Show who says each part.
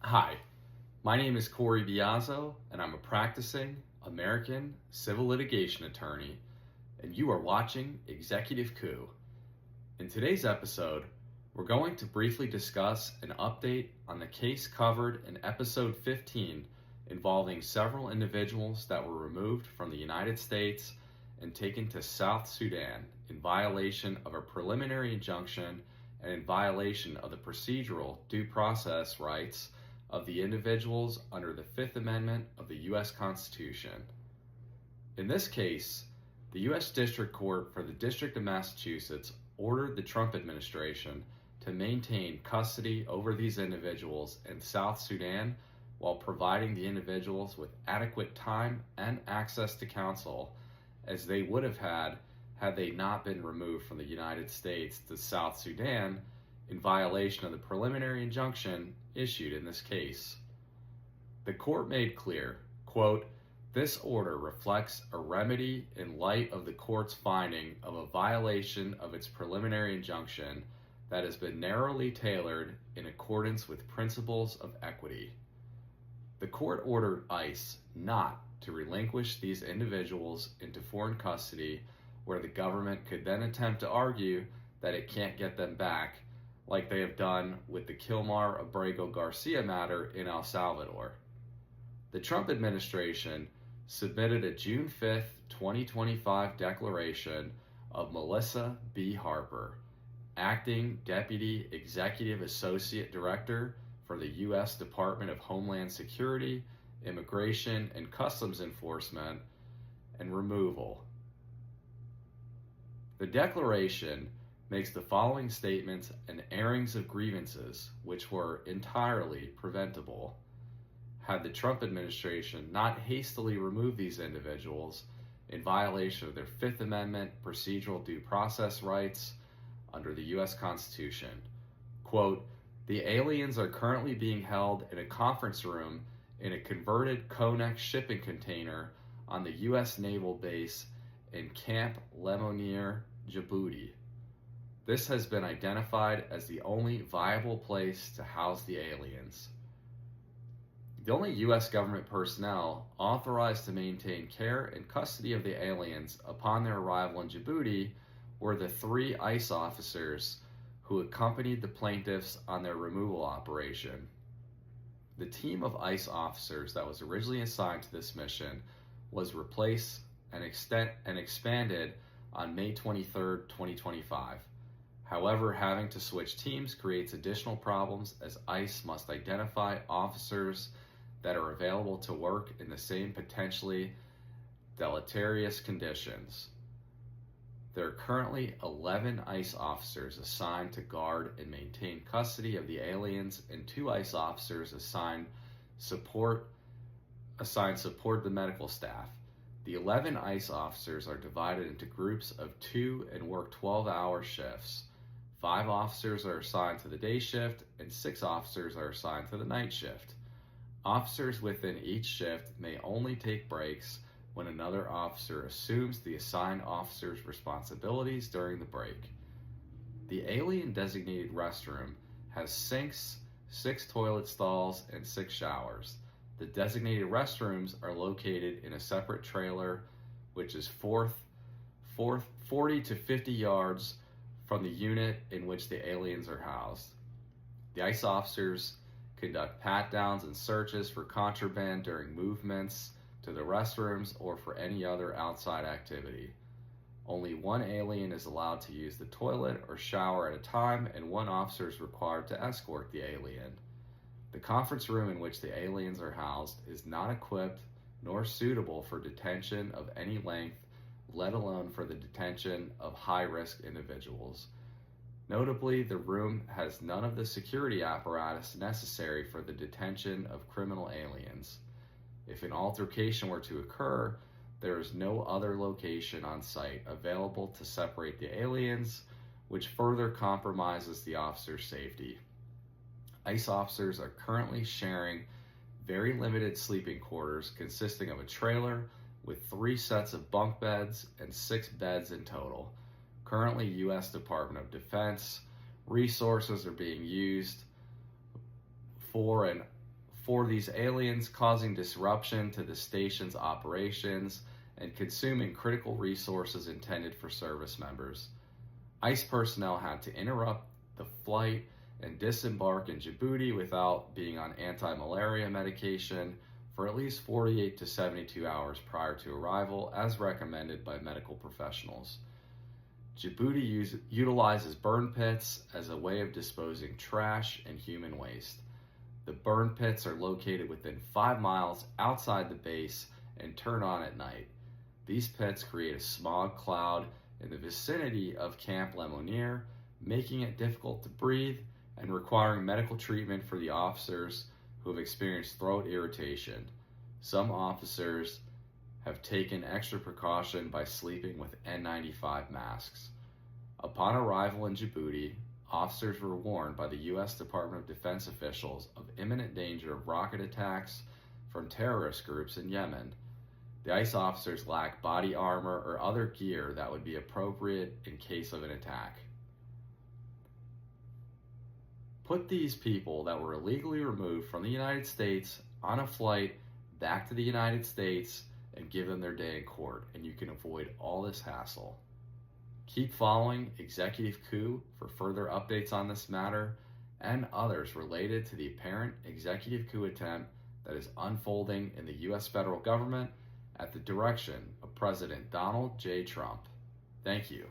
Speaker 1: Hi, my name is Corey Biazzo, and I'm a practicing American civil litigation attorney, and you are watching Executive Coup. In today's episode, we're going to briefly discuss an update on the case covered in episode 15 involving several individuals that were removed from the United States and taken to South Sudan in violation of a preliminary injunction and in violation of the procedural due process rights of the individuals under the Fifth Amendment of the U.S. Constitution. In this case, the U.S. District Court for the District of Massachusetts ordered the Trump administration to maintain custody over these individuals in South Sudan while providing the individuals with adequate time and access to counsel as they would have had they not been removed from the United States to South Sudan in violation of the preliminary injunction issued in this case. The court made clear, quote, "This order reflects a remedy in light of the court's finding of a violation of its preliminary injunction that has been narrowly tailored in accordance with principles of equity." The court ordered ICE not to relinquish these individuals into foreign custody where the government could then attempt to argue that it can't get them back, like they have done with the Kilmar Abrego Garcia matter in El Salvador. The Trump administration submitted a June 5, 2025 declaration of Melissa B. Harper, Acting Deputy Executive Associate Director for the U.S. Department of Homeland Security, Immigration and Customs Enforcement, and Removal. The declaration makes the following statements and airings of grievances, which were entirely preventable had the Trump administration not hastily removed these individuals in violation of their Fifth Amendment procedural due process rights under the U.S. Constitution. Quote, "The aliens are currently being held in a conference room in a converted Conex shipping container on the U.S. Naval Base in Camp Lemonnier, Djibouti. This has been identified as the only viable place to house the aliens. The only U.S. government personnel authorized to maintain care and custody of the aliens upon their arrival in Djibouti were the 3 ICE officers who accompanied the plaintiffs on their removal operation. The team of ICE officers that was originally assigned to this mission was replaced and expanded on May 23, 2025. However, having to switch teams creates additional problems as ICE must identify officers that are available to work in the same potentially deleterious conditions. There are currently 11 ICE officers assigned to guard and maintain custody of the aliens and 2 ICE officers assigned support the medical staff. The 11 ICE officers are divided into groups of 2 and work 12-hour shifts. 5 officers are assigned to the day shift and 6 officers are assigned to the night shift. Officers within each shift may only take breaks when another officer assumes the assigned officer's responsibilities during the break. The alien designated restroom has sinks, 6 toilet stalls, and 6 showers. The designated restrooms are located in a separate trailer, which is 40 to 50 yards from the unit in which the aliens are housed. The ICE officers conduct pat-downs and searches for contraband during movements to the restrooms or for any other outside activity. Only 1 alien is allowed to use the toilet or shower at a time, and 1 officer is required to escort the alien. The conference room in which the aliens are housed is not equipped nor suitable for detention of any length, let alone for the detention of high-risk individuals. Notably, the room has none of the security apparatus necessary for the detention of criminal aliens. If an altercation were to occur, there is no other location on site available to separate the aliens, which further compromises the officer's safety. ICE officers are currently sharing very limited sleeping quarters consisting of a trailer with 3 sets of bunk beds and 6 beds in total. Currently, U.S. Department of Defense resources are being used for an for these aliens, causing disruption to the station's operations and consuming critical resources intended for service members. ICE personnel had to interrupt the flight and disembark in Djibouti without being on anti-malaria medication for at least 48 to 72 hours prior to arrival, as recommended by medical professionals. Djibouti utilizes burn pits as a way of disposing trash and human waste. The burn pits are located within 5 miles outside the base and turn on at night. These pits create a smog cloud in the vicinity of Camp Lemonnier, making it difficult to breathe and requiring medical treatment for the officers who have experienced throat irritation. Some officers have taken extra precaution by sleeping with N95 masks. Upon arrival in Djibouti, officers were warned by the U.S. Department of Defense officials of imminent danger of rocket attacks from terrorist groups in Yemen. The ICE officers lack body armor or other gear that would be appropriate in case of an attack. Put these people that were illegally removed from the United States on a flight back to the United States and give them their day in court, and you can avoid all this hassle. Keep following Executive Coup for further updates on this matter and others related to the apparent executive coup attempt that is unfolding in the U.S. federal government at the direction of President Donald J. Trump. Thank you.